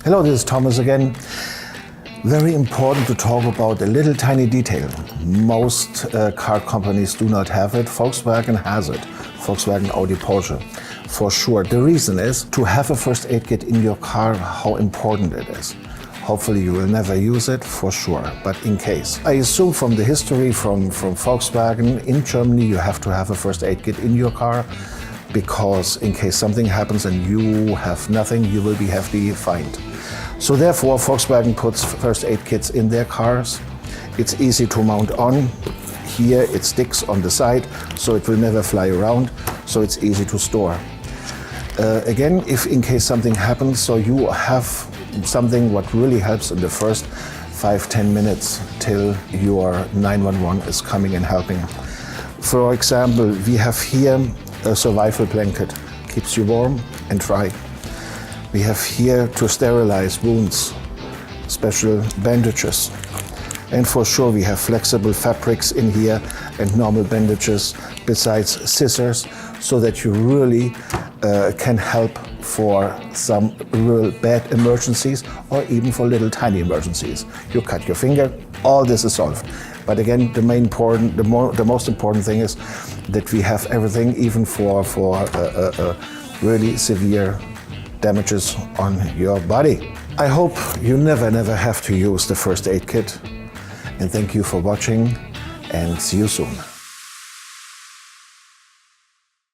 Hello, this is Thomas again. Very important to talk about a little tiny detail. Most car companies do not have it. Volkswagen has it. Volkswagen, Audi, Porsche, for sure. The reason is to have a first aid kit in your car, how important it is. Hopefully you will never use it, for sure, but in case. I assume from the history from Volkswagen, in Germany you have to have a first aid kit in your car, because in case something happens and you have nothing, you will be heavily fined. So therefore Volkswagen puts first aid kits in their cars. It's easy to mount on. Here it sticks on the side, so it will never fly around, so it's easy to store. Again, if in case something happens, so you have something what really helps in the first 5-10 minutes till your 911 is coming and helping. For example, we have here a survival blanket, keeps you warm and dry. We have here to sterilize wounds, special bandages. And for sure we have flexible fabrics in here and normal bandages besides scissors, so that you really can help for some real bad emergencies or even for little tiny emergencies. You cut your finger, all this is solved. But again, the most important thing is that we have everything, even for really severe damages on your body. I hope you never have to use the first aid kit. And thank you for watching, and see you soon.